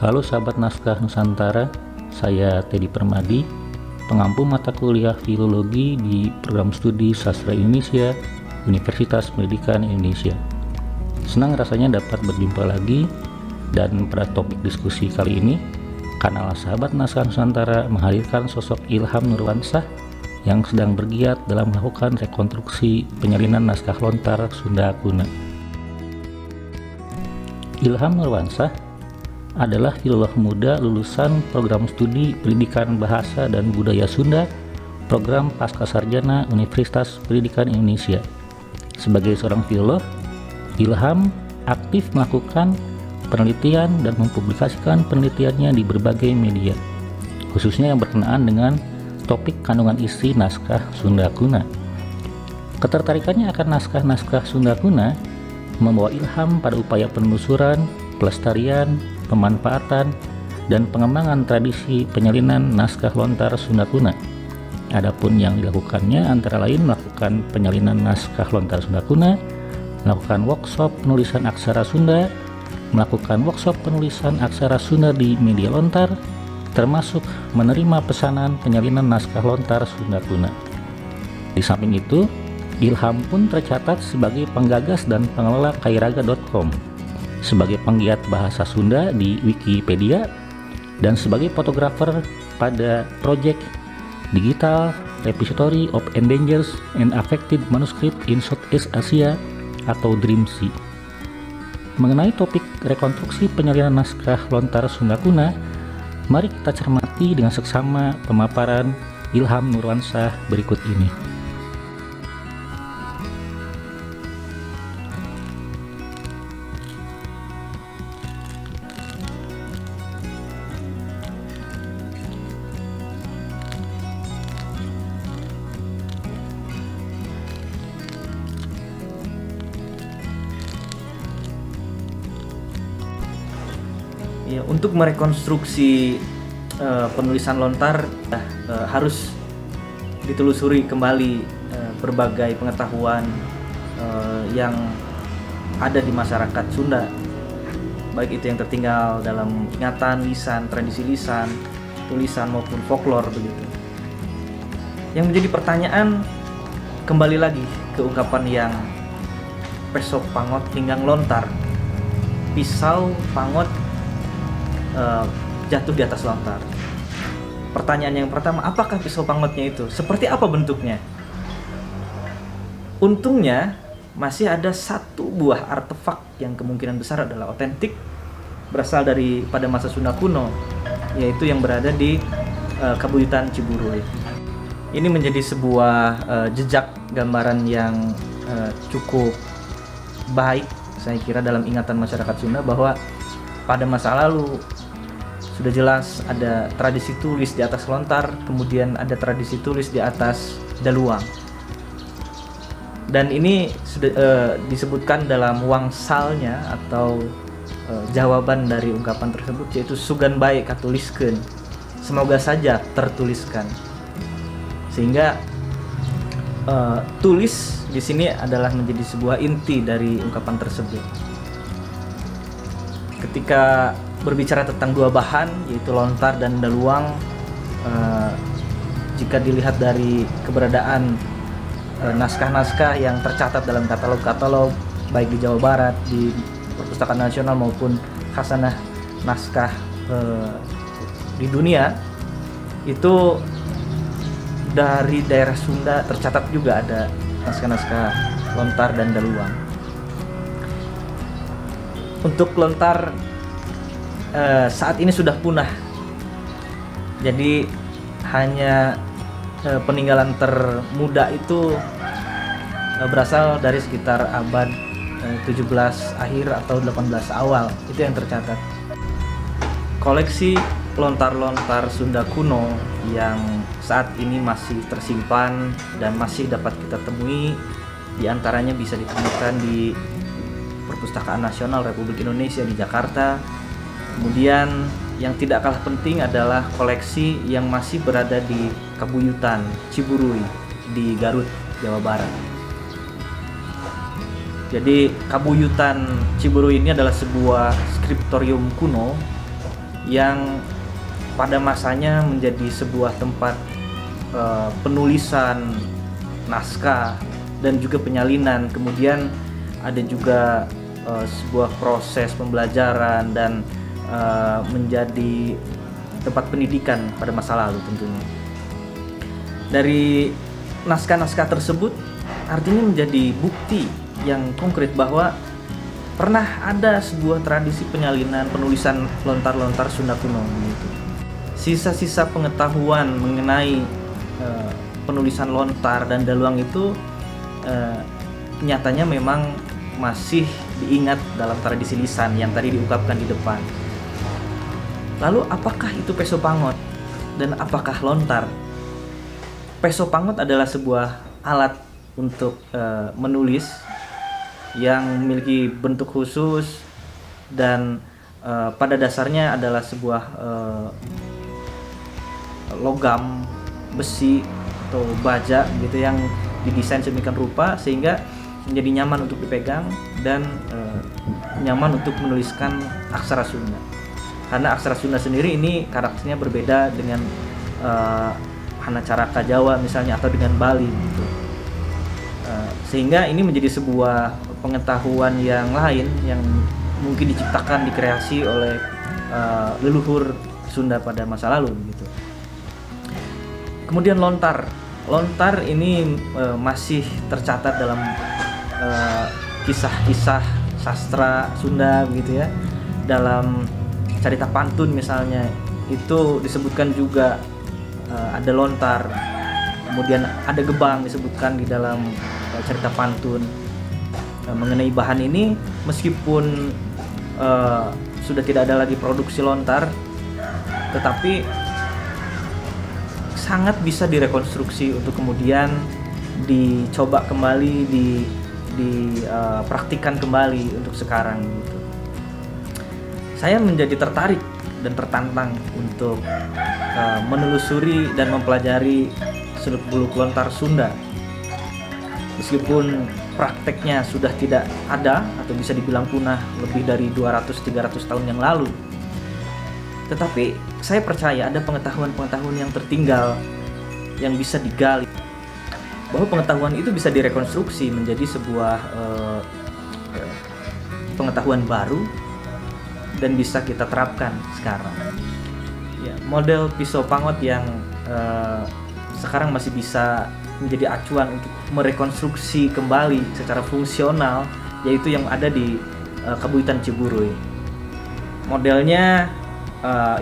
Halo sahabat Naskah Nusantara, saya Teddy Permadi, pengampu mata kuliah Filologi di Program Studi Sastra Indonesia, Universitas Pendidikan Indonesia. Senang rasanya dapat berjumpa lagi, dan pada topik diskusi kali ini, kanal Sahabat Naskah Nusantara menghadirkan sosok Ilham Nurwansah yang sedang bergiat dalam melakukan rekonstruksi penyalinan naskah lontar Sunda Kuna. Ilham Nurwansah adalah filolog muda lulusan program studi Pendidikan Bahasa dan Budaya Sunda, program Pascasarjana Universitas Pendidikan Indonesia. Sebagai seorang filolog, Ilham aktif melakukan penelitian dan mempublikasikan penelitiannya di berbagai media, khususnya yang berkenaan dengan topik kandungan isi naskah Sunda Kuna. Ketertarikannya akan naskah-naskah Sunda Kuna membawa Ilham pada upaya penelusuran, pelestarian, pemanfaatan, dan pengembangan tradisi penyalinan naskah lontar Sunda Kuna. Adapun yang dilakukannya antara lain melakukan penyalinan naskah lontar Sunda Kuna, melakukan workshop penulisan aksara Sunda, melakukan workshop penulisan aksara Sunda di media lontar, termasuk menerima pesanan penyalinan naskah lontar Sunda Kuna. Di samping itu, Ilham pun tercatat sebagai penggagas dan pengelola kairaga.com, sebagai penggiat bahasa Sunda di Wikipedia, dan sebagai fotografer pada proyek Digital Repository of Endangered and Affected Manuscript in Southeast Asia atau DRIMSI. Mengenai topik rekonstruksi penyalinan naskah lontar Sunda Kuna, mari kita cermati dengan seksama pemaparan Ilham Nurwansah berikut ini. Ya, untuk merekonstruksi penulisan lontar harus ditelusuri kembali berbagai pengetahuan yang ada di masyarakat Sunda, baik itu yang tertinggal dalam ingatan, lisan, tradisi lisan, tulisan maupun folklore begitu. Yang menjadi pertanyaan kembali lagi ke ungkapan yang pesok pangot hinggang lontar, pisau pangot jatuh di atas lontar. Pertanyaan yang pertama, apakah pisau pangotnya itu? Seperti apa bentuknya? Untungnya masih ada satu buah artefak yang kemungkinan besar adalah otentik, berasal dari pada masa Sunda kuno, yaitu yang berada di Kabuyutan Ciburuy. Ini menjadi sebuah jejak gambaran yang cukup baik, saya kira, dalam ingatan masyarakat Sunda bahwa pada masa lalu sudah jelas ada tradisi tulis di atas lontar, kemudian ada tradisi tulis di atas daluang. Dan ini sudah disebutkan dalam wangsalnya atau jawaban dari ungkapan tersebut, yaitu sugan bae katuliskeun, semoga saja tertuliskan. Sehingga tulis di sini adalah menjadi sebuah inti dari ungkapan tersebut. Ketika berbicara tentang dua bahan, yaitu lontar dan daluang, jika dilihat dari keberadaan naskah-naskah yang tercatat dalam katalog-katalog baik di Jawa Barat, di Perpustakaan Nasional maupun Khasanah Naskah di dunia, itu dari daerah Sunda tercatat juga ada naskah-naskah lontar dan daluang. Untuk lontar saat ini sudah punah, jadi hanya peninggalan termuda itu berasal dari sekitar abad 17 akhir atau 18 awal, itu yang tercatat. Koleksi lontar-lontar Sunda kuno yang saat ini masih tersimpan dan masih dapat kita temui, diantaranya bisa ditemukan di Perpustakaan Nasional Republik Indonesia di Jakarta. Kemudian yang tidak kalah penting adalah koleksi yang masih berada di Kabuyutan Ciburuy di Garut, Jawa Barat. Jadi Kabuyutan Ciburuy ini adalah sebuah skriptorium kuno yang pada masanya menjadi sebuah tempat penulisan naskah dan juga penyalinan. Kemudian ada juga sebuah proses pembelajaran dan menjadi tempat pendidikan pada masa lalu tentunya. Dari naskah-naskah tersebut artinya menjadi bukti yang konkret bahwa pernah ada sebuah tradisi penyalinan penulisan lontar-lontar Sunda kuno gitu. Sisa-sisa pengetahuan mengenai penulisan lontar dan daluang itu nyatanya memang masih diingat dalam tradisi lisan yang tadi diungkapkan di depan. Lalu apakah itu peso pangot dan apakah lontar? Peso pangot adalah sebuah alat untuk menulis yang memiliki bentuk khusus dan pada dasarnya adalah sebuah logam, besi atau baja gitu yang didesain sedemikian rupa sehingga menjadi nyaman untuk dipegang dan nyaman untuk menuliskan aksara Sunda. Karena aksara Sunda sendiri ini karakternya berbeda dengan Hanacaraka Jawa misalnya atau dengan Bali gitu. Sehingga ini menjadi sebuah pengetahuan yang lain yang mungkin diciptakan, dikreasi oleh leluhur Sunda pada masa lalu gitu. Kemudian lontar ini masih tercatat dalam kisah-kisah sastra Sunda gitu ya. Dalam carita pantun misalnya itu disebutkan juga ada lontar, kemudian ada gebang disebutkan di dalam cerita pantun. Mengenai bahan ini, meskipun sudah tidak ada lagi produksi lontar, tetapi sangat bisa direkonstruksi untuk kemudian dicoba kembali, dipraktikkan kembali untuk sekarang gitu. Saya menjadi tertarik dan tertantang untuk menelusuri dan mempelajari seluk-beluk lontar Sunda. Meskipun prakteknya sudah tidak ada atau bisa dibilang punah lebih dari 200-300 tahun yang lalu, tetapi saya percaya ada pengetahuan-pengetahuan yang tertinggal yang bisa digali, bahwa pengetahuan itu bisa direkonstruksi menjadi sebuah pengetahuan baru dan bisa kita terapkan sekarang. Ya, model pisau pangot yang sekarang masih bisa menjadi acuan untuk merekonstruksi kembali secara fungsional, yaitu yang ada di Kabupaten Ciburuy. Modelnya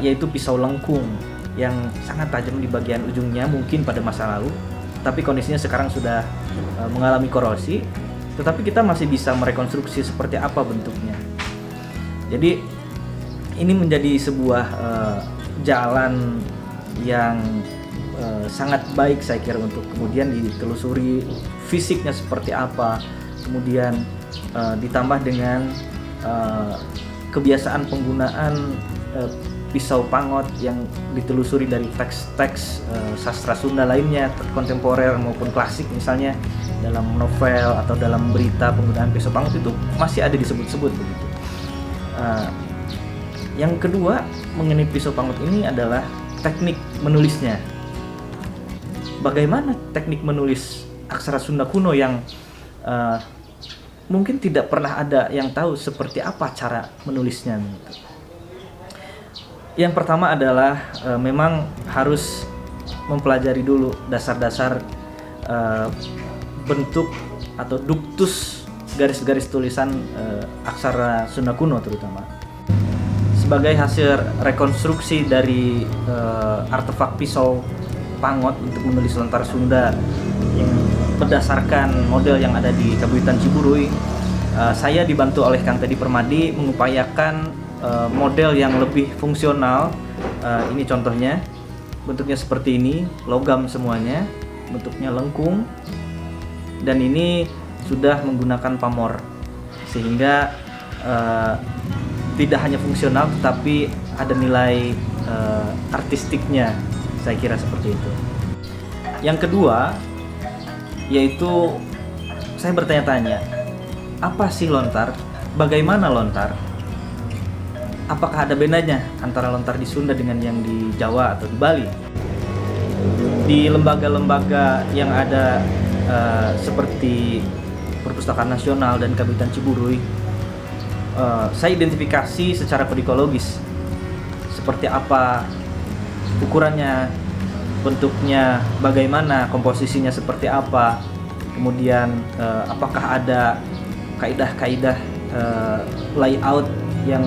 yaitu pisau lengkung yang sangat tajam di bagian ujungnya mungkin pada masa lalu, tapi kondisinya sekarang sudah mengalami korosi, tetapi kita masih bisa merekonstruksi seperti apa bentuknya. Jadi ini menjadi sebuah jalan yang sangat baik saya kira untuk kemudian ditelusuri fisiknya seperti apa, kemudian ditambah dengan kebiasaan penggunaan pisau pangot yang ditelusuri dari teks-teks sastra Sunda lainnya, kontemporer maupun klasik, misalnya dalam novel atau dalam berita penggunaan pisau pangot itu masih ada disebut-sebut begitu. Yang kedua mengenai pisau pangot ini adalah teknik menulisnya. Bagaimana teknik menulis aksara Sunda kuno yang mungkin tidak pernah ada yang tahu seperti apa cara menulisnya. Yang pertama adalah memang harus mempelajari dulu dasar-dasar bentuk atau duktus garis-garis tulisan aksara Sunda kuno terutama. Sebagai hasil rekonstruksi dari artefak pisau pangot untuk menulis lontar Sunda yang berdasarkan model yang ada di Kabupaten Ciburuy, saya dibantu oleh Kang Teddy Permadi mengupayakan model yang lebih fungsional. Ini contohnya, bentuknya seperti ini, logam semuanya, bentuknya lengkung, dan ini sudah menggunakan pamor sehingga tidak hanya fungsional tetapi ada nilai artistiknya, saya kira seperti itu. Yang kedua yaitu saya bertanya-tanya, apa sih lontar? Bagaimana lontar? apakah ada bedanya antara lontar di Sunda dengan yang di Jawa atau di Bali? Di lembaga-lembaga yang ada seperti Perpustakaan Nasional dan Kabupaten Ciburuy, saya identifikasi secara pedikologis seperti apa ukurannya, bentuknya bagaimana, komposisinya seperti apa, kemudian apakah ada kaidah-kaidah layout yang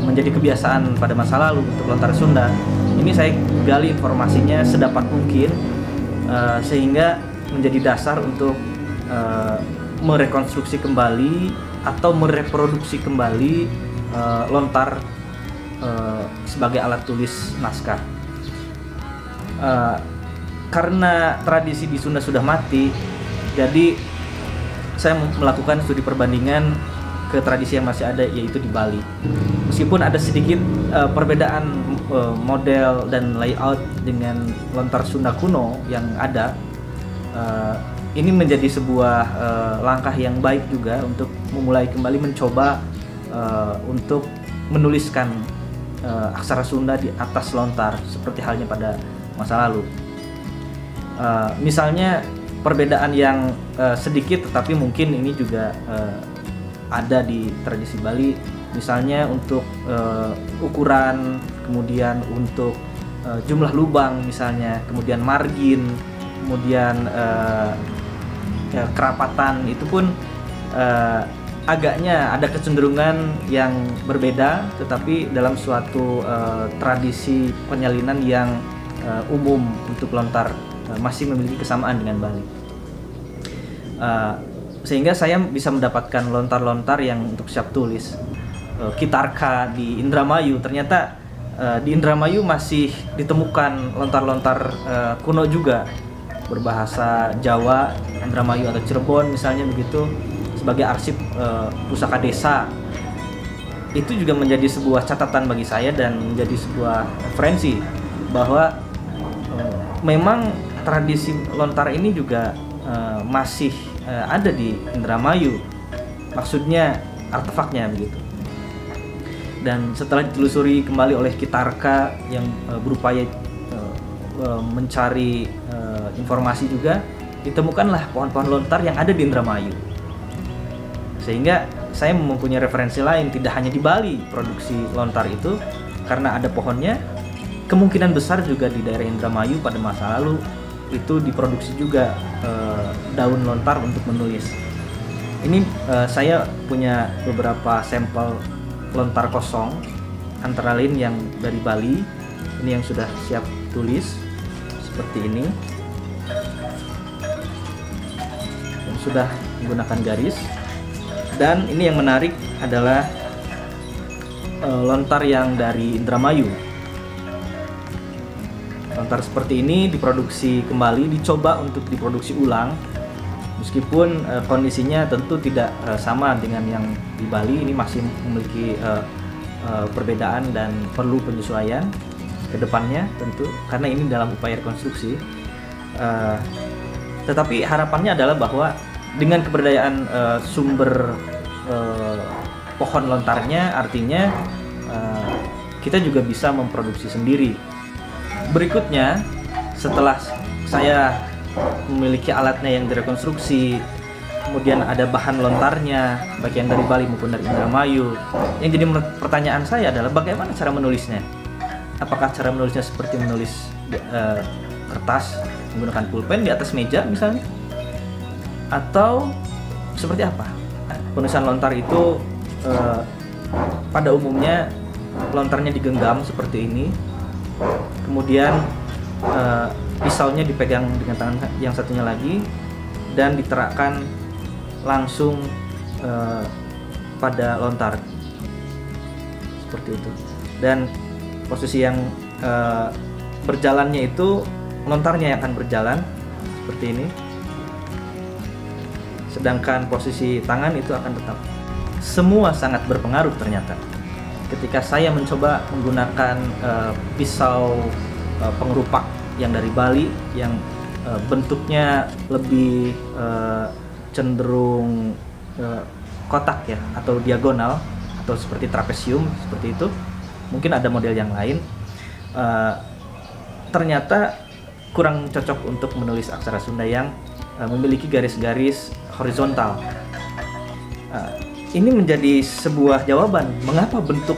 menjadi kebiasaan pada masa lalu untuk lontar Sunda. Ini saya gali informasinya sedapat mungkin sehingga menjadi dasar untuk merekonstruksi kembali atau mereproduksi kembali lontar sebagai alat tulis naskah. Karena tradisi di Sunda sudah mati, jadi saya melakukan studi perbandingan ke tradisi yang masih ada, yaitu di Bali. Meskipun ada sedikit perbedaan model dan layout dengan lontar Sunda kuno yang ada, ini menjadi sebuah langkah yang baik juga untuk memulai kembali mencoba untuk menuliskan aksara Sunda di atas lontar seperti halnya pada masa lalu. Misalnya perbedaan yang sedikit, tetapi mungkin ini juga ada di tradisi Bali, misalnya untuk ukuran, kemudian untuk jumlah lubang misalnya, kemudian margin, kemudian kerapatan, itu pun agaknya ada kecenderungan yang berbeda, tetapi dalam suatu tradisi penyalinan yang umum untuk lontar masih memiliki kesamaan dengan Bali. Sehingga saya bisa mendapatkan lontar-lontar yang untuk siap tulis. Kitarka di Indramayu, ternyata di Indramayu masih ditemukan lontar-lontar kuno juga berbahasa Jawa, Indramayu atau Cirebon misalnya begitu, sebagai arsip pusaka desa. Itu juga menjadi sebuah catatan bagi saya dan menjadi sebuah referensi bahwa memang tradisi lontar ini juga masih ada di Indramayu, maksudnya artefaknya begitu. Dan setelah ditelusuri kembali oleh Kitarka yang berupaya mencari informasi juga, ditemukanlah pohon-pohon lontar yang ada di Indramayu. Sehingga saya mempunyai referensi lain, tidak hanya di Bali produksi lontar itu, karena ada pohonnya, kemungkinan besar juga di daerah Indramayu pada masa lalu itu diproduksi juga daun lontar untuk menulis. Ini saya punya beberapa sampel lontar kosong, antara lain yang dari Bali. Ini yang sudah siap tulis seperti ini, yang sudah menggunakan garis. Dan ini yang menarik adalah lontar yang dari Indramayu. Lontar seperti ini diproduksi kembali, dicoba untuk diproduksi ulang, meskipun kondisinya tentu tidak sama dengan yang di Bali. Ini masih memiliki perbedaan dan perlu penyesuaian ke depannya tentu, karena ini dalam upaya rekonstruksi. Tetapi harapannya adalah bahwa dengan keberadaan sumber pohon lontarnya, artinya kita juga bisa memproduksi sendiri. Berikutnya, setelah saya memiliki alatnya yang direkonstruksi, kemudian ada bahan lontarnya, baik yang dari Bali maupun dari Indramayu, yang jadi pertanyaan saya adalah bagaimana cara menulisnya? Apakah cara menulisnya seperti menulis kertas menggunakan pulpen di atas meja misalnya? Atau seperti apa? Penulisan lontar itu pada umumnya lontarnya digenggam seperti ini, kemudian pisaunya dipegang dengan tangan yang satunya lagi dan diterakkan langsung pada lontar seperti itu. Dan posisi yang berjalannya itu lontarnya yang akan berjalan seperti ini, sedangkan posisi tangan itu akan tetap. Semua sangat berpengaruh ternyata. Ketika saya mencoba menggunakan pisau pengerupak yang dari Bali, yang bentuknya lebih cenderung kotak ya, atau diagonal, atau seperti trapesium seperti itu. Mungkin ada model yang lain. Ternyata kurang cocok untuk menulis aksara Sunda yang memiliki garis-garis horizontal. Ini menjadi sebuah jawaban mengapa bentuk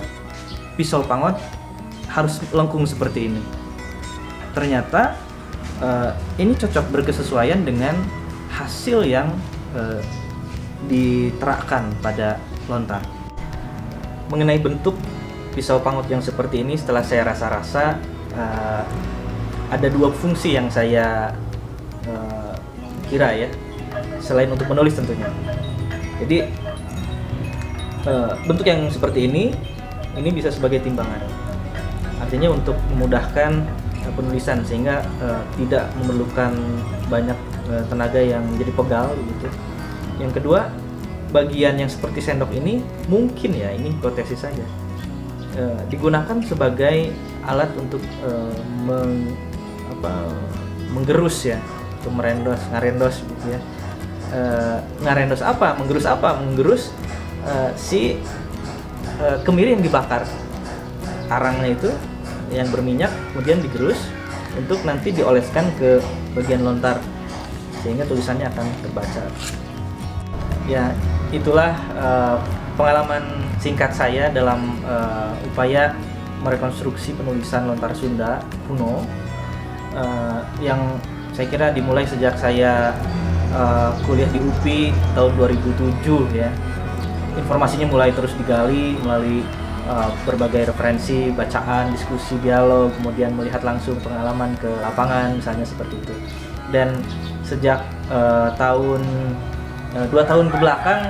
pisau pangot harus lengkung seperti ini. Ternyata ini cocok berkesesuaian dengan hasil yang diterapkan pada lontar. Mengenai bentuk pisau pangut yang seperti ini, setelah saya rasa-rasa ada dua fungsi yang saya kira ya, selain untuk menulis tentunya. Jadi bentuk yang seperti ini bisa sebagai timbangan, artinya untuk memudahkan penulisan sehingga tidak memerlukan banyak tenaga yang menjadi pegal gitu. Yang kedua, bagian yang seperti sendok ini mungkin ya, ini hipotesis saja, digunakan sebagai alat untuk menggerus ya, untuk ngarendos gitu ya. Ngarendos apa? Menggerus si kemiri yang dibakar, arangnya itu yang berminyak kemudian digerus untuk nanti dioleskan ke bagian lontar sehingga tulisannya akan terbaca. Ya, itulah pengalaman singkat saya dalam upaya merekonstruksi penulisan lontar Sunda kuno, yang saya kira dimulai sejak saya kuliah di UPI tahun 2007 ya. Informasinya mulai terus digali melalui berbagai referensi, bacaan, diskusi, dialog, kemudian melihat langsung pengalaman ke lapangan misalnya seperti itu. Dan sejak 2 tahun ke belakang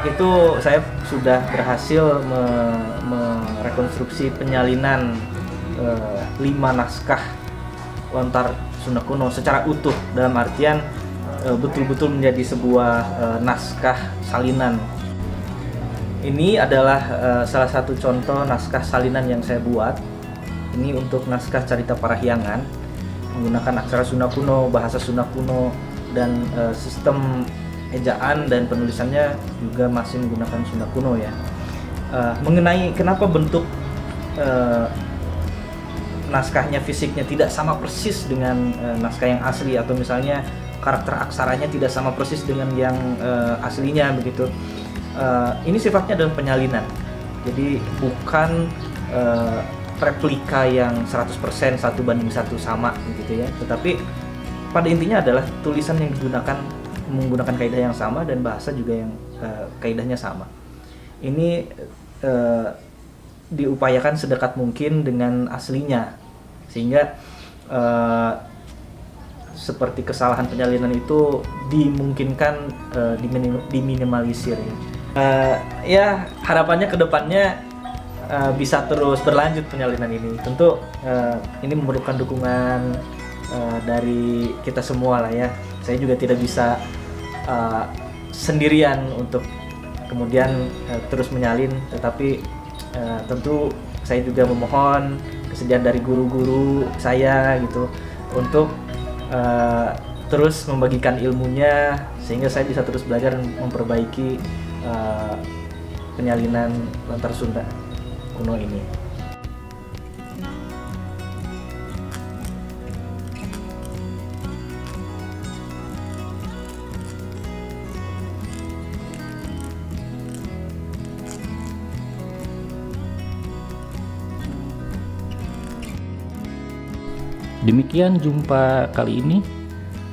itu saya sudah berhasil merekonstruksi penyalinan 5 naskah lontar Sunda kuno secara utuh, dalam artian betul-betul menjadi sebuah naskah salinan. Ini adalah salah satu contoh naskah salinan yang saya buat. Ini untuk naskah Carita Parahyangan, menggunakan aksara Sunda kuno, bahasa Sunda kuno, dan sistem ejaan dan penulisannya juga masih menggunakan Sunda kuno ya. Mengenai kenapa bentuk naskahnya, fisiknya tidak sama persis dengan naskah yang asli, atau misalnya karakter aksaranya tidak sama persis dengan yang aslinya begitu. Ini sifatnya adalah penyalinan, jadi bukan replika yang 100% 1:1 sama gitu ya, tetapi pada intinya adalah tulisan yang menggunakan kaidah yang sama dan bahasa juga yang kaidahnya sama. Ini diupayakan sedekat mungkin dengan aslinya, sehingga seperti kesalahan penyalinan itu dimungkinkan diminimalisir ya. Ya, harapannya ke depannya bisa terus berlanjut penyalinan ini. Tentu ini memerlukan dukungan dari kita semua lah ya. Saya juga tidak bisa sendirian untuk kemudian terus menyalin, tetapi tentu saya juga memohon kesediaan dari guru-guru saya gitu untuk terus membagikan ilmunya sehingga saya bisa terus belajar dan memperbaiki penyalinan lontar Sunda kuno ini. Demikian jumpa kali ini.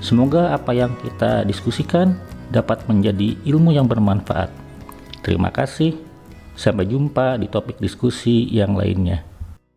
Semoga apa yang kita diskusikan dapat menjadi ilmu yang bermanfaat. Terima kasih. Sampai jumpa di topik diskusi yang lainnya.